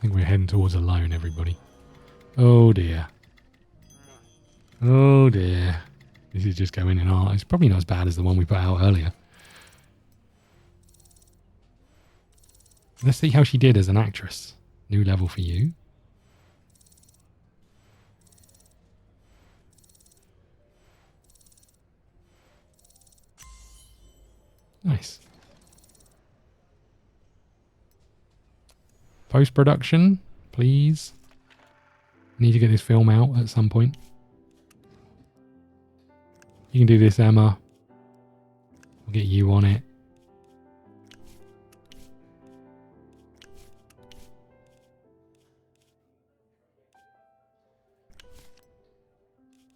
think we're heading towards a loan, everybody. Oh dear. Oh dear. This is just going in art. It's probably not as bad as the one we put out earlier. Let's see how she did as an actress. New level for you. Nice. Post-production, please. Need to get this film out at some point. You can do this, Emma. We'll get you on it.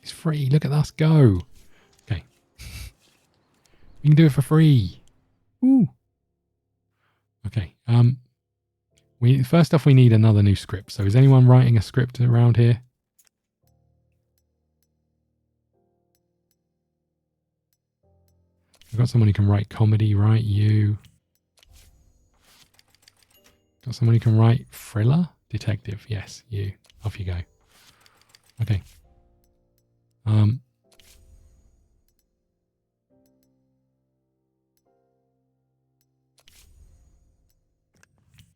It's free. Look at us go. Okay. We can do it for free. Ooh. Okay. First off, we need another new script. So is anyone writing a script around here? I've got someone who can write comedy, right? You. Got someone who can write thriller? Detective. Yes, you. Off you go. Okay.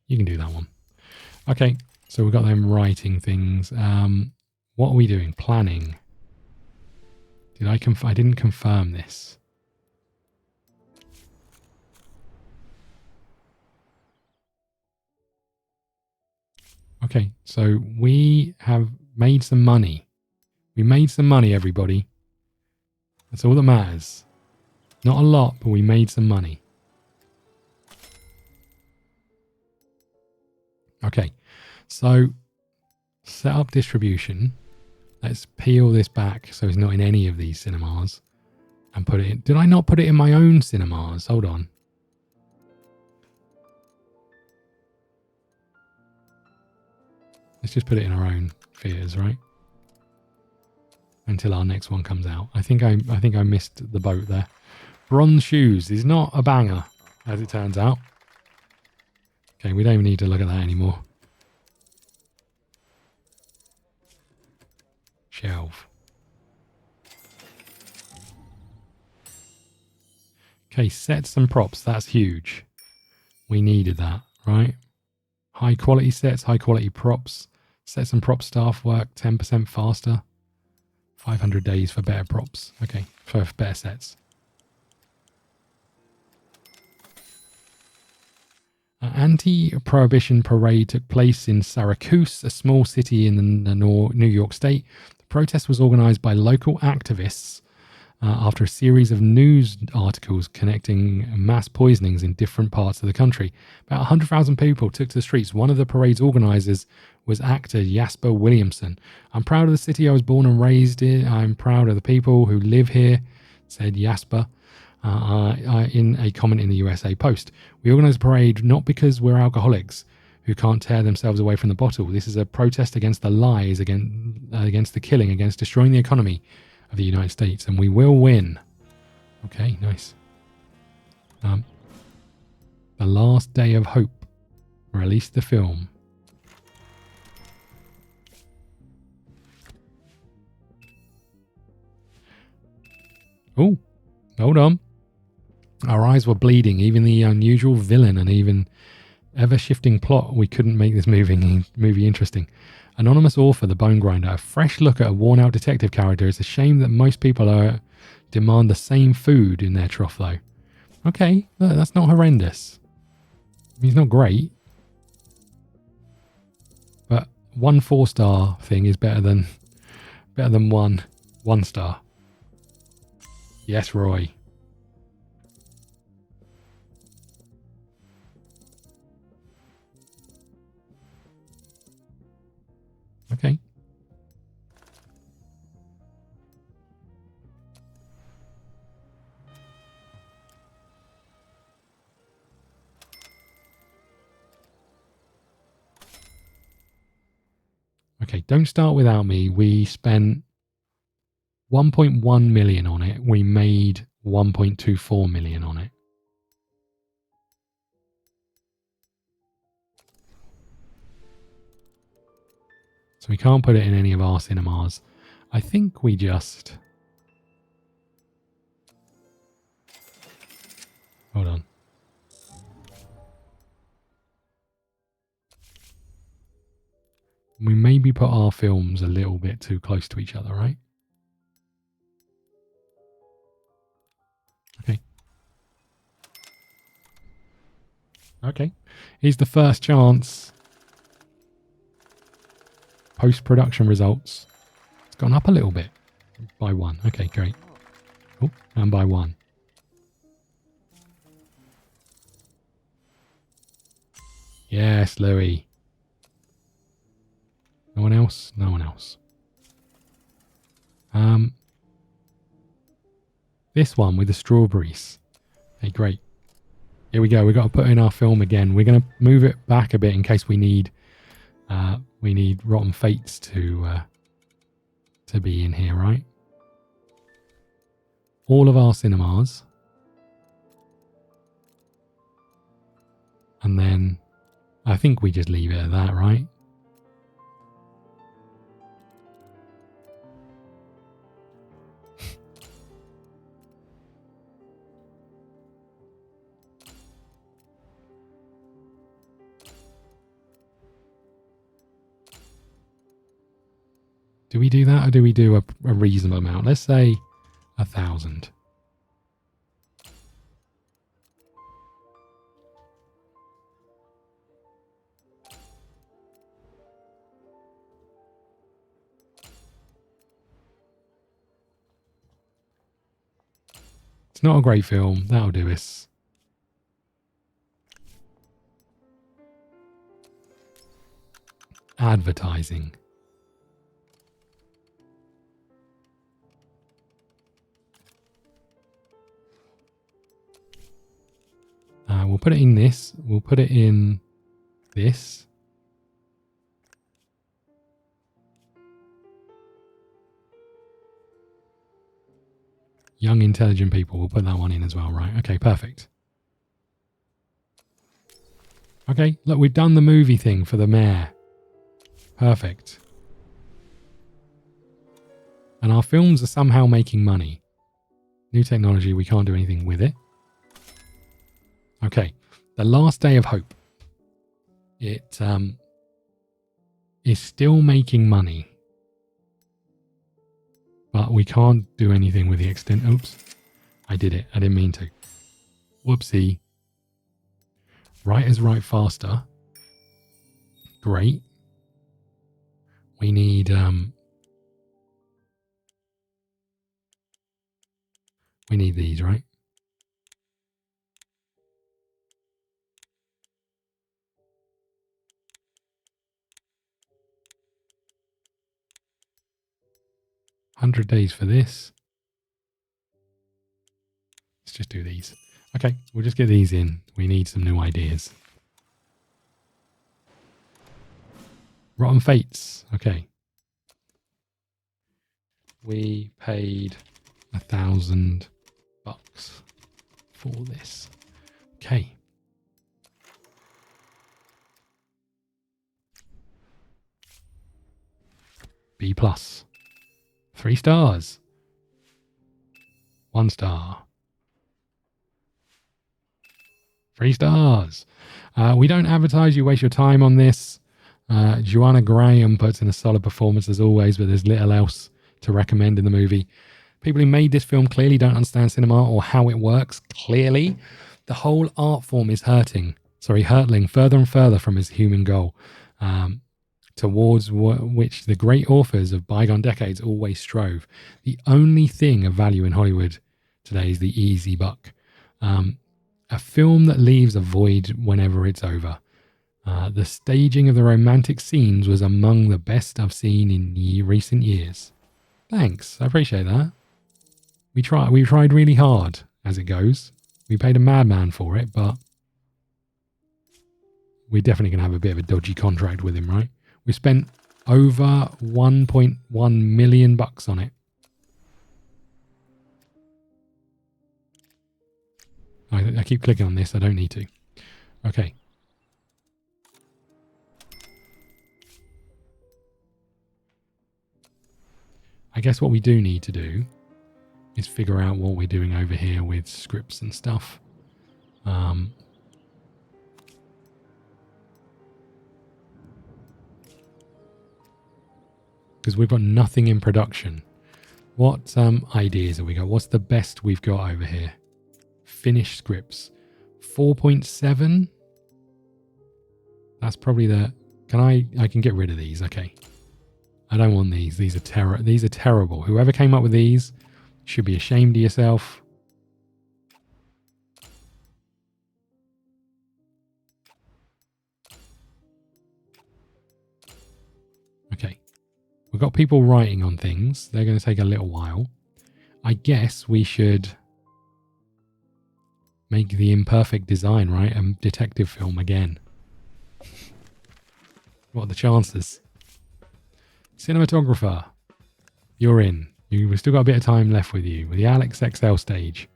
You can do that one. Okay, so we've got them writing things. What are we doing? Planning. I didn't confirm this. Okay, so we have made some money. We made some money, everybody. That's all that matters. Not a lot, but we made some money. Okay, so set up distribution. Let's peel this back so it's not in any of these cinemas and put it in. Did I not put it in my own cinemas? Hold on. Let's just put it in our own theaters, right? Until our next one comes out. I think I missed the boat there. Bronze Shoes is not a banger, as it turns out. Okay, we don't even need to look at that anymore. Shelf. Okay, sets and props. That's huge. We needed that, right? High quality sets, high quality props. Sets and prop staff work 10% faster. 500 days for better props. Okay, for better sets. An anti-prohibition parade took place in Syracuse, a small city in the New York State. The protest was organized by local activists after a series of news articles connecting mass poisonings in different parts of the country. About 100,000 people took to the streets. One of the parade's organizers was actor Jasper Williamson. "I'm proud of the city I was born and raised in. I'm proud of the people who live here," said Jasper. In a comment in the USA Post. "We organise a parade not because we're alcoholics who can't tear themselves away from the bottle. This is a protest against the lies, against the killing, against destroying the economy of the United States, and we will win." Okay, nice. The Last Day of Hope released the film. Oh, hold on. Our eyes were bleeding. Even the unusual villain and even ever-shifting plot, we couldn't make this movie interesting. Anonymous author, The Bone Grinder. A fresh look at a worn-out detective character. It's a shame that most people demand the same food in their trough, though. Okay, that's not horrendous. I mean, it's not great. But one 4-star thing is better than one star. Yes, Roy. Okay. Okay, don't start without me. We spent 1.1 million on it. We made 1.24 million on it. So we can't put it in any of our cinemas. I think we just... Hold on. We maybe put our films a little bit too close to each other, right? Okay. Okay. Here's the first chance. Post-production results. It's gone up a little bit. By 1. Okay, great. Oh, and by 1. Yes, Louis. No one else? No one else. This one with the strawberries. Okay, great. Here we go. We've got to put in our film again. We're going to move it back a bit in case we need Rotten Fates to be in here, right? All of our cinemas. And then I think we just leave it at that, right? Do we do that or do we do a reasonable amount? Let's say 1,000. It's not a great film. That'll do us. Advertising. We'll put it in this. We'll put it in this. Young, intelligent people. We'll put that one in as well, right? Okay, perfect. Okay, look, we've done the movie thing for the mayor. Perfect. And our films are somehow making money. New technology, we can't do anything with it. Okay, The Last Day of Hope. It is still making money. But we can't do anything with the extent. Oops, I did it. I didn't mean to. Whoopsie. Writers write faster. Great. We need these, right? $100 for this. Let's just do these. Okay, we'll just get these in. We need some new ideas. Rotten Fates. Okay. We paid $1,000 for this. Okay. B+. 3 stars. 1 star. 3 stars. We don't advertise. You waste your time on this. Joanna Graham puts in a solid performance as always, but there's little else to recommend in the movie. People who made this film clearly don't understand cinema or how it works. Clearly, the whole art form is hurtling further and further from its human goal, towards which the great authors of bygone decades always strove. The only thing of value in Hollywood today is the easy buck. A film that leaves a void whenever it's over. The staging of the romantic scenes was among the best I've seen in recent years. Thanks, I appreciate that. We tried really hard, as it goes. We paid a madman for it, but we're definitely going to have a bit of a dodgy contract with him, right? We spent over 1.1 million bucks on it. I keep clicking on this. I don't need to. Okay. guess what we do need to do is figure out what we're doing over here with scripts and stuff. Because we've got nothing in production. What ideas have we got? What's the best we've got over here? Finished scripts. 4.7. That's probably the... I can get rid of these. Okay. I don't want these. These are terrible. Whoever came up with these should be ashamed of yourself. Okay. We've got people writing on things. They're going to take a little while. I guess we should make the imperfect design, right? A detective film again. What are the chances? Cinematographer. You're in. We've still got a bit of time left with you. With the Alex XL stage.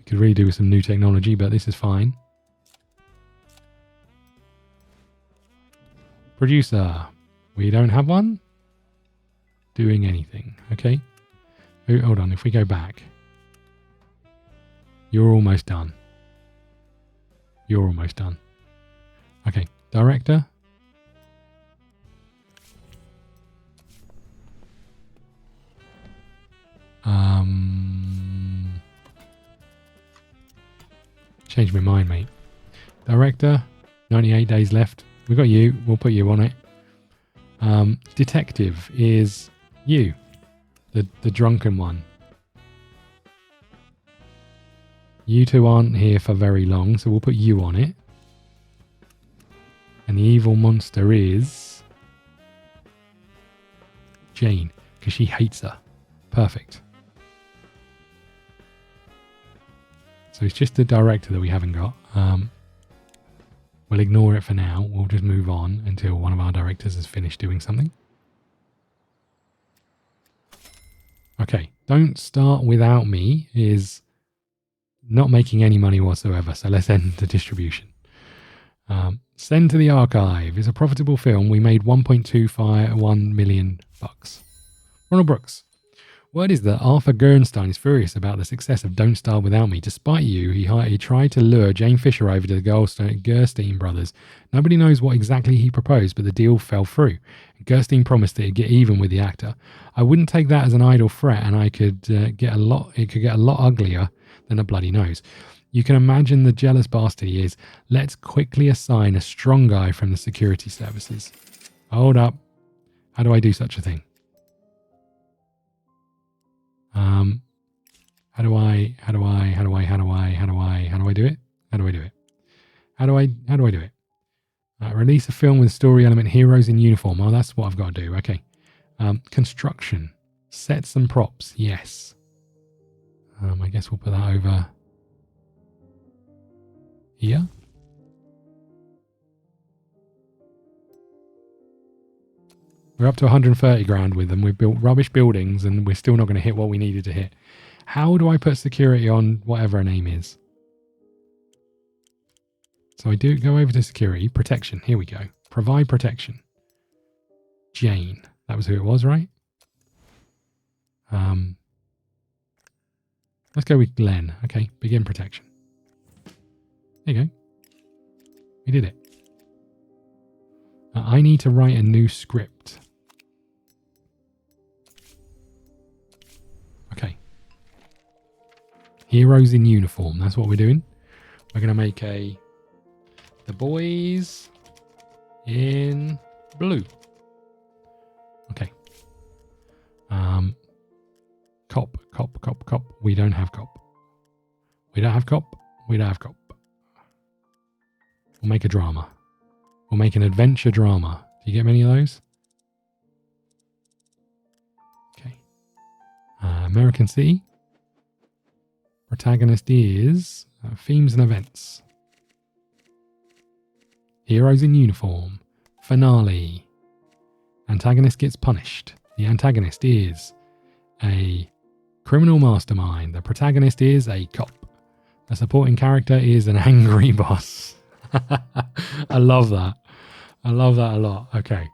Could really do with some new technology, but this is fine. Producer. We don't have one. Doing anything. Okay. Oh, hold on. If we go back. You're almost done. You're almost done. Okay. Director. Changed my mind, mate. Director. 98 days left. We got you. We'll put you on it. Detective is you. The drunken one. You two aren't here for very long, so we'll put you on it. And the evil monster is Jane, because she hates her. Perfect. So it's just the director that we haven't got. We'll ignore it for now. We'll just move on until one of our directors has finished doing something. Okay, don't start without me is not making any money whatsoever. So let's end the distribution. Send to the archive is a profitable film. We made $1.21 million. Ronald Brooks. Word is that Arthur Gernstein is furious about the success of Don't Starve Without Me. Despite you, he tried to lure Jane Fisher over to the Gerstein brothers. Nobody knows what exactly he proposed, but the deal fell through. Gerstein promised that he'd get even with the actor. I wouldn't take that as an idle threat, and it could get a lot uglier than a bloody nose. You can imagine the jealous bastard he is. Let's quickly assign a strong guy from the security services. Hold up. How do I do such a thing? How do I do it? Release a film with story element, heroes in uniform. Oh, that's what I've got to do. Okay. Construction. Sets and props. Yes. I guess we'll put that over here. We're up to 130 grand with them. We've built rubbish buildings and we're still not going to hit what we needed to hit. How do I put security on whatever her name is? So I do go over to security. Protection. Here we go. Provide protection. Jane. That was who it was, right? Let's go with Glenn. Okay. Begin protection. There you go. We did it. I need to write a new script. Okay. Heroes in uniform. That's what we're doing. We're going to make the boys in blue. Okay. Cop. We don't have cop. We don't have cop. We'll make a drama. We'll make an adventure drama. Do you get many of those? Okay. American City. Protagonist is themes and events. Heroes in uniform. Finale. Antagonist gets punished. The antagonist is a Criminal mastermind. The protagonist is a cop. A supporting character is an angry boss. I love that. I love that a lot. Okay.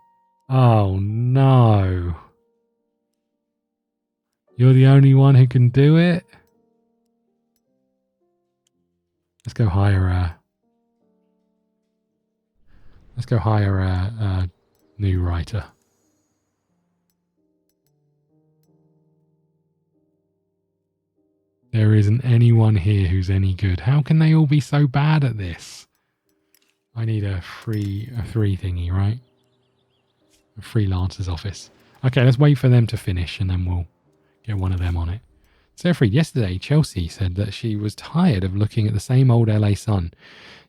Oh, no. You're the only one who can do it? Let's go hire a new writer. There isn't anyone here who's any good. How can they all be so bad at this? I need a free thingy, right? A freelancer's office. Okay, let's wait for them to finish and then we'll get one of them on it. Seyfried, yesterday Chelsea said that she was tired of looking at the same old LA sun.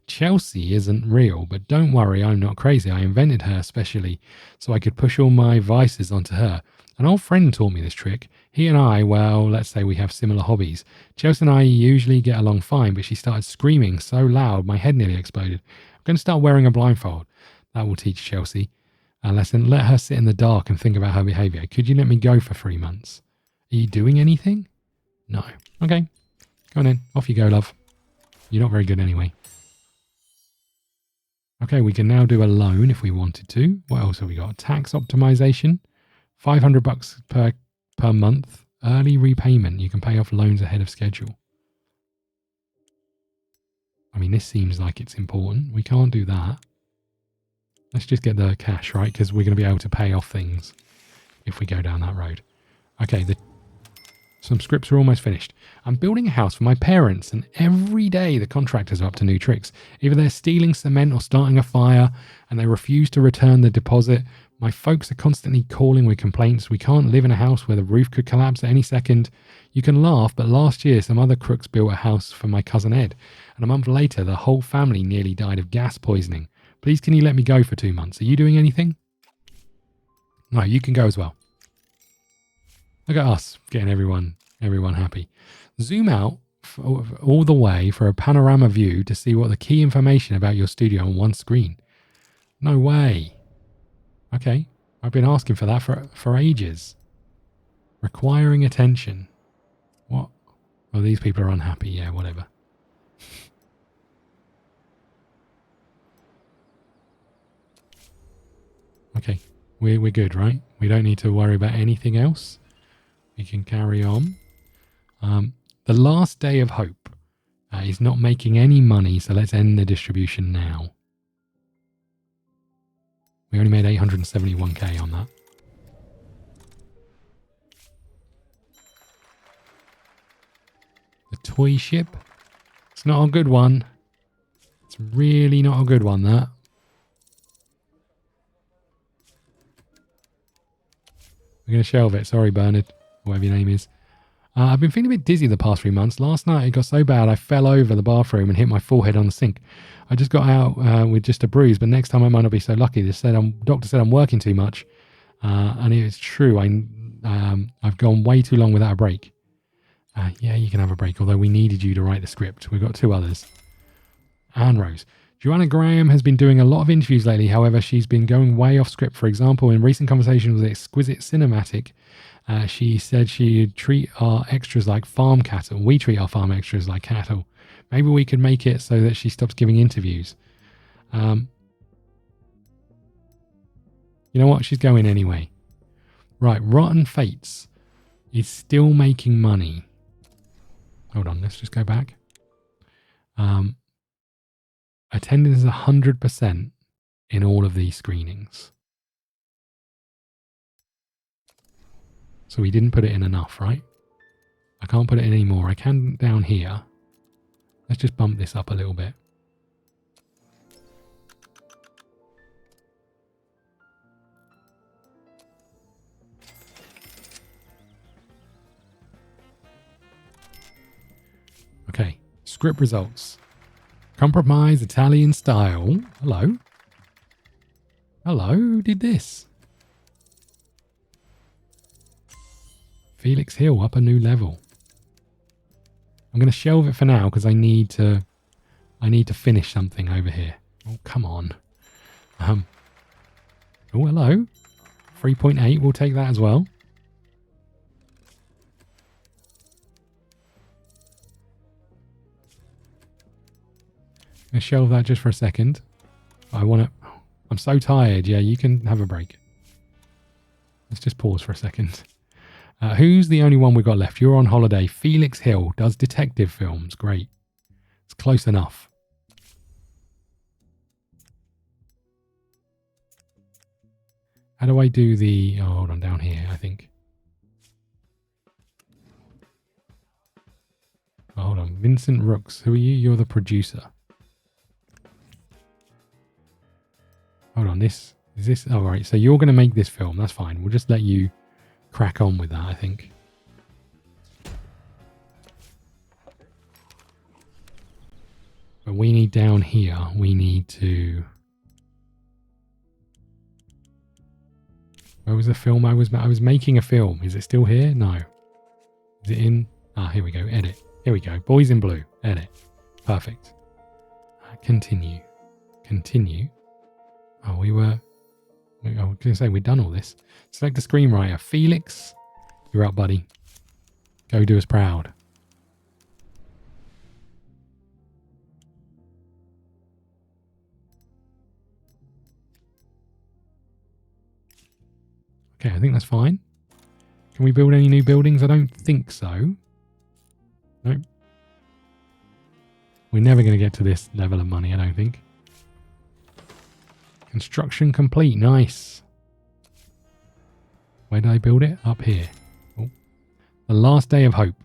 Chelsea isn't real, but don't worry, I'm not crazy. I invented her specially so I could push all my vices onto her. An old friend taught me this trick. He and I, well, let's say we have similar hobbies. Chelsea and I usually get along fine, but she started screaming so loud my head nearly exploded. I'm going to start wearing a blindfold. That will teach Chelsea a lesson. Let her sit in the dark and think about her behaviour. Could you let me go for 3 months? Are you doing anything? No. Okay. Go on then. Off you go, love. You're not very good anyway. Okay, we can now do a loan if we wanted to. What else have we got? Tax optimization. $500 per month. Early repayment. You can pay off loans ahead of schedule. I mean, this seems like it's important. We can't do that. Let's just get the cash, right? Because we're going to be able to pay off things if we go down that road. Okay, some scripts are almost finished. I'm building a house for my parents, and every day the contractors are up to new tricks. Either they're stealing cement or starting a fire, and they refuse to return the deposit. My folks are constantly calling with complaints. We can't live in a house where the roof could collapse at any second. You can laugh, but last year some other crooks built a house for my cousin Ed, and a month later the whole family nearly died of gas poisoning. Please can you let me go for 2 months? Are you doing anything? No, you can go as well. Look at us getting everyone happy. Zoom out all the way for a panorama view to see what the key information about your studio on one screen. No way. Okay, I've been asking for that for ages. Requiring attention. What? Well, these people are unhappy. Yeah, whatever. Okay, we're good, right? We don't need to worry about anything else. We can carry on. The last day of hope is not making any money, so let's end the distribution now. We only made 871k on that. The toy ship. It's not a good one. It's really not a good one, that. We're going to shelve it. Sorry, Bernard. Whatever your name is. I've been feeling a bit dizzy the past 3 months. Last night it got so bad I fell over the bathroom and hit my forehead on the sink. I just got out with just a bruise, but next time I might not be so lucky. Doctor said I'm working too much. And it's true. I've gone way too long without a break. Yeah, you can have a break, although we needed you to write the script. We've got 2 others. Anne Rose. Joanna Graham has been doing a lot of interviews lately. However, she's been going way off script. For example, in recent conversations with Exquisite Cinematic, she said she'd treat our extras like farm cattle. We treat our farm extras like cattle. Maybe we could make it so that she stops giving interviews. You know what? She's going anyway. Right, Rotten Fates is still making money. Hold on, let's just go back. Attendance is 100% in all of these screenings. So we didn't put it in enough, right? I can't put it in anymore. I can down here. Let's just bump this up a little bit. Okay, script results. Compromise Italian style. Hello. Hello, who did this? Felix Hill, up a new level. I'm going to shelve it for now because I need to finish something over here. Oh, come on. Oh, hello. 3.8, we'll take that as well. Gonna shelve that just for a second. I want to... I'm so tired. Yeah, you can have a break. Let's just pause for a second. Who's the only one we've got left? You're on holiday. Felix Hill does detective films. Great. It's close enough. How do I do the... Oh, hold on, down here, I think. Oh, hold on. Vincent Rooks. Who are you? You're the producer. Hold on, this... Is this... Oh, right. So you're going to make this film. That's fine. We'll just let you crack on with that, I think. But we need down here, we need to... Where was the film I was making a film. Is it still here? No. Is it in? Ah, here we go. Edit. Here we go. Boys in Blue. Edit. Perfect. Continue. Continue. Oh, I was going to say we've done all this. Select the screenwriter. Felix, you're up, buddy. Go do us proud. Okay, I think that's fine. Can we build any new buildings? I don't think so. Nope. We're never going to get to this level of money, I don't think. Construction complete. Nice. Where did I build it? Up here. Oh. The last day of hope.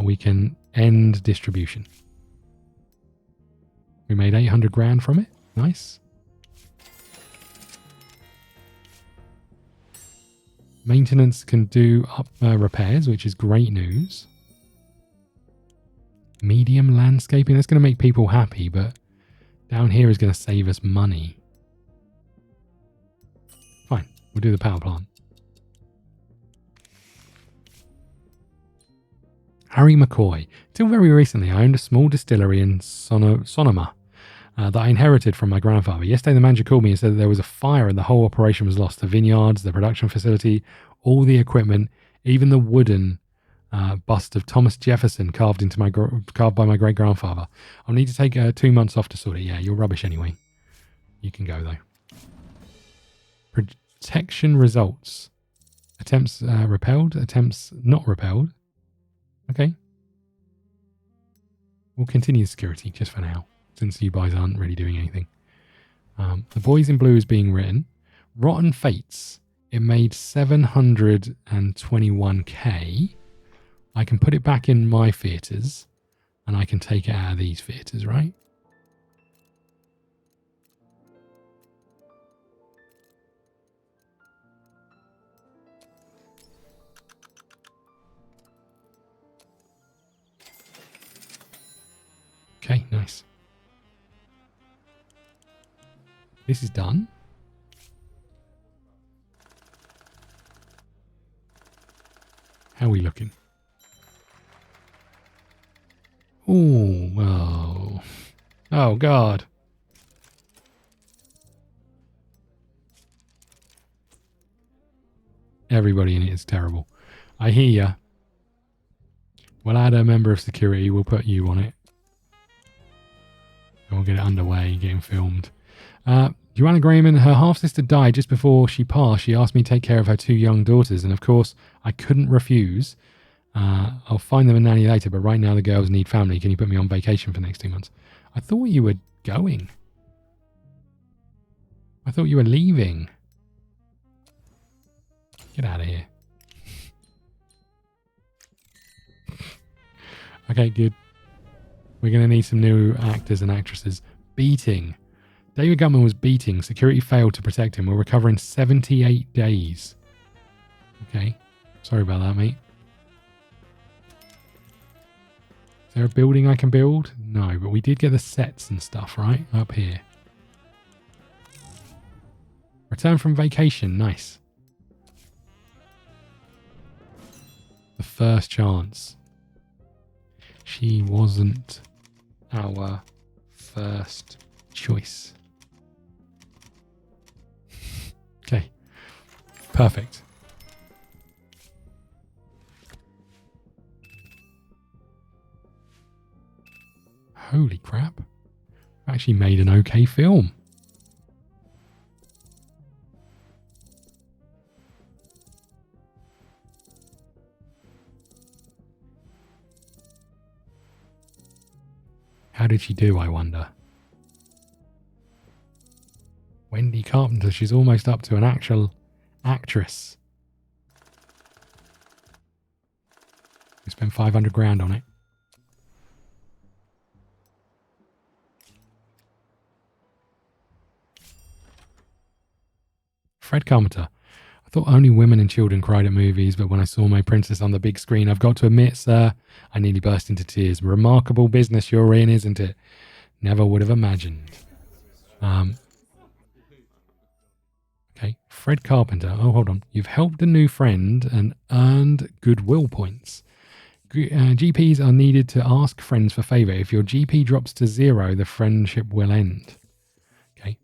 We can end distribution. We made 800 grand from it. Nice. Maintenance can do up repairs, which is great news. Medium landscaping. That's going to make people happy, but down here is going to save us money. Fine. We'll do the power plant. Harry McCoy. Till very recently, I owned a small distillery in Sonoma that I inherited from my grandfather. Yesterday, the manager called me and said that there was a fire and the whole operation was lost. The vineyards, the production facility, all the equipment, even the wooden bust of Thomas Jefferson carved by my great-grandfather. I'll need to take 2 months off to sort it. Yeah, you're rubbish anyway. You can go, though. Protection results. Attempts repelled. Attempts not repelled. Okay. We'll continue security just for now, since you guys aren't really doing anything. The Boys in Blue is being written. Rotten Fates. It made 721k. I can put it back in my theatres, and I can take it out of these theatres, right? Okay, nice. This is done. How are we looking? Oh, well. Oh, God. Everybody in it is terrible. I hear ya. We'll add a member of security. We'll put you on it. And we'll get it underway, getting filmed. Joanna Grayman, her half-sister died just before she passed. She asked me to take care of her 2 young daughters, and of course, I couldn't refuse. I'll find them a nanny later, but right now the girls need family. Can you put me on vacation for the next 2 months? I thought you were going. I thought you were leaving. Get out of here. Okay, good. We're going to need some new actors and actresses. Beating. David Gutman was beating. Security failed to protect him. We'll recover in 78 days. Okay. Sorry about that, mate. Is there a building I can build? No, but we did get the sets and stuff, right? Up here. Return from vacation. Nice. The first chance. She wasn't our first choice. Okay. Perfect. Holy crap. Actually made an okay film. How did she do, I wonder? Wendy Carpenter, she's almost up to an actual actress. We spent 500 grand on it. Fred Carpenter. I thought only women and children cried at movies, but when I saw My Princess on the big screen, I've got to admit, sir, I nearly burst into tears. Remarkable business you're in, isn't it? Never would have imagined. Okay, Fred Carpenter. Oh, hold on. You've helped a new friend and earned goodwill points. GPs are needed to ask friends for favor. If your GP drops to 0, the friendship will end. Okay.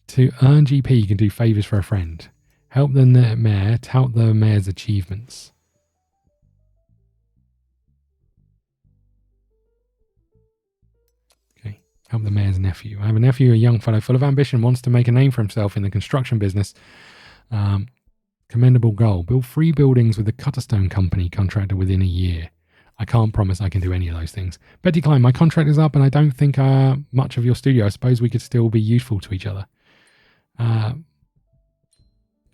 To earn GP, you can do favors for a friend. Help the mayor, tout the mayor's achievements. Okay. Help the mayor's nephew. I have a nephew, a young fellow full of ambition, wants to make a name for himself in the construction business. Commendable goal. Build 3 buildings with the Cutterstone Company contractor within a year. I can't promise I can do any of those things. Betty Klein, my contract is up and I don't think much of your studio. I suppose we could still be useful to each other. I'm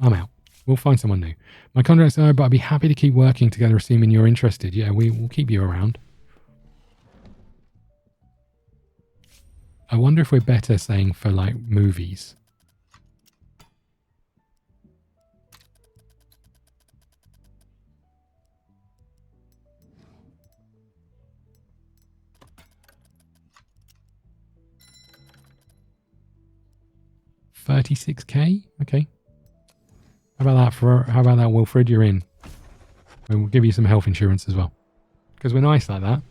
out. We'll find someone new. My contract's over, but I'd be happy to keep working together assuming you're interested. Yeah, we'll keep you around. I wonder if we're better saying for like movies. $36K? Okay. How about that, Wilfred? You're in. We'll give you some health insurance as well. Because we're nice like that.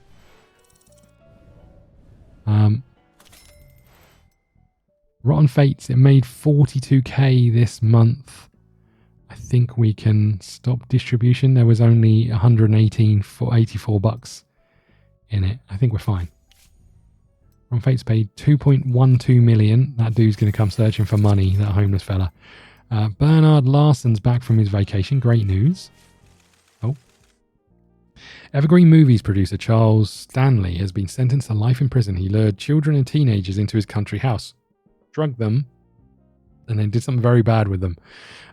Rotten Fates, it made $42K this month. I think we can stop distribution. There was only 118 for $84 in it. I think we're fine. Rotten Fates paid 2.12 million. That dude's going to come searching for money, that homeless fella. Bernard Larson's back from his vacation. Great news. Oh. Evergreen Movies producer Charles Stanley has been sentenced to life in prison. He lured children and teenagers into his country house, drugged them, and then did something very bad with them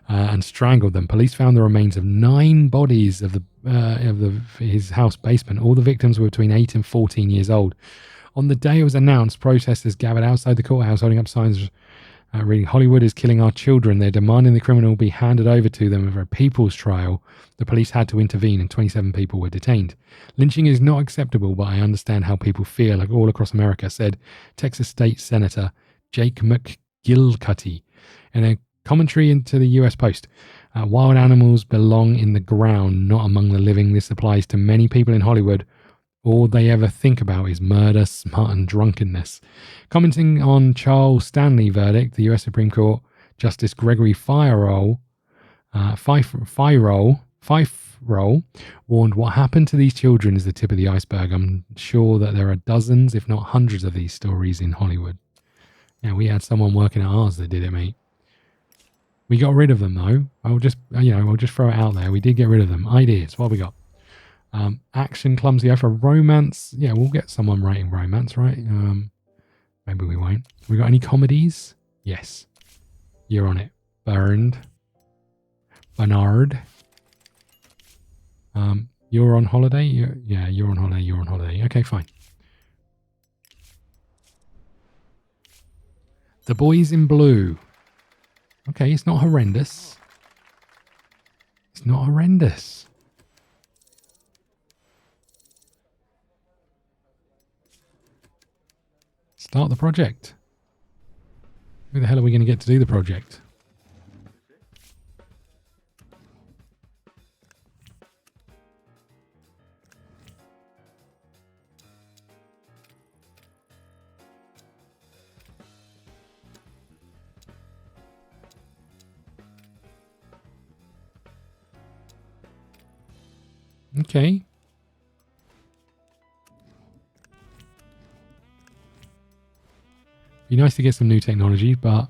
and strangled them. Police found the remains of 9 bodies of his house basement. All the victims were between 8 and 14 years old. On the day it was announced, protesters gathered outside the courthouse holding up signs reading, "Hollywood is killing our children." They're demanding the criminal be handed over to them for a people's trial. The police had to intervene and 27 people were detained. Lynching is not acceptable, but I understand how people feel, like all across America, said Texas State Senator Jake McGillicuddy in a commentary into the US Post. Wild animals belong in the ground, not among the living. This applies to many people in Hollywood. All they ever think about is murder, smut, and drunkenness. Commenting on Charles Stanley's verdict, the US Supreme Court Justice Gregory Fiferoll warned, "What happened to these children is the tip of the iceberg. I'm sure that there are dozens, if not hundreds, of these stories in Hollywood." Yeah, we had someone working at ours that did it, mate. We got rid of them, though. I'll just throw it out there. We did get rid of them. Ideas. What have we got? Action, clumsy, for romance. Yeah, we'll get someone writing romance, right? Maybe we won't. We got any comedies? Yes. You're on it. Bernard. You're on holiday? You're on holiday. You're on holiday. Okay, fine. The Boys in Blue. Okay, it's not horrendous. It's not horrendous. Start the project. Who the hell are we going to get to do the project? Okay. Be nice to get some new technology, but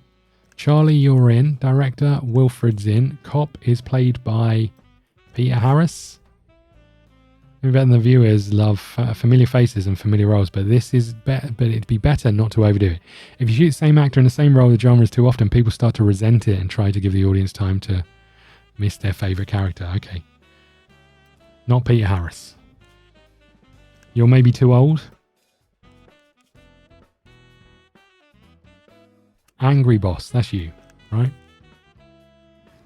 Charlie, you're in. Director, Wilfred's in. Cop is played by Peter Harris. Maybe better than the viewers love familiar faces and familiar roles, but this is better. But it'd be better not to overdo it. If you shoot the same actor in the same role, the genres too often, people start to resent it and try to give the audience time to miss their favourite character. Okay. Not Peter Harris. You're maybe too old. Angry Boss, that's you, right?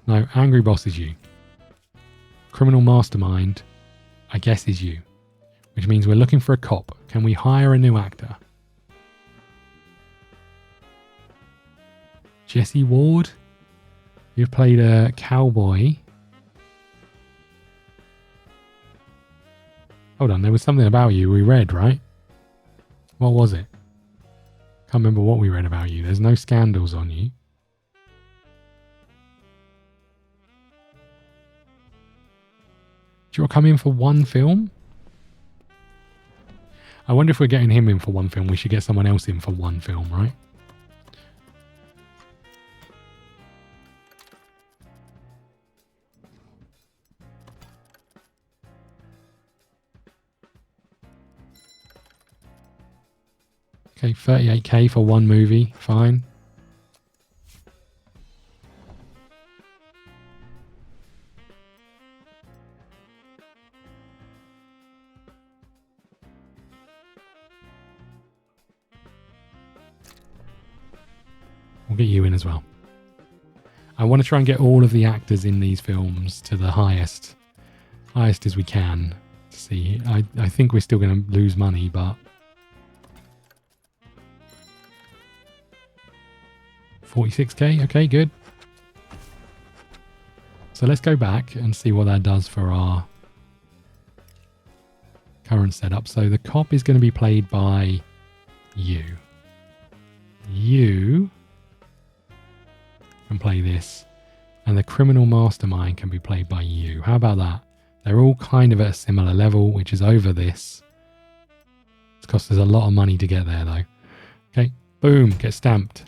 No, Angry Boss is you. Criminal Mastermind, I guess, is you. Which means we're looking for a cop. Can we hire a new actor? Jesse Ward? You've played a cowboy. Hold on, there was something about you we read, right? What was it? Can't remember what we read about you. There's no scandals on you. Do you want to come in for one film? I wonder if we're getting him in for one film. We should get someone else in for one film, right? Okay, 38k for one movie. Fine. We'll get you in as well. I want to try and get all of the actors in these films to the highest as we can. To see, I think we're still going to lose money, but 46k. Okay, good. So let's go back and see what that does for our current setup. So the cop is going to be played by you. You can play this, and the criminal mastermind can be played by you. How about that? They're all kind of at a similar level, which is over this. It's cost us a lot of money to get there, though. Okay, boom, get stamped.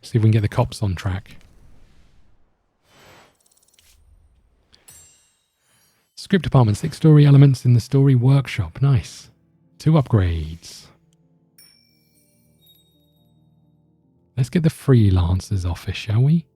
See if we can get the cops on track. Script department, 6 story elements in the story workshop. Nice. 2 upgrades. Let's get the freelancers office, shall we?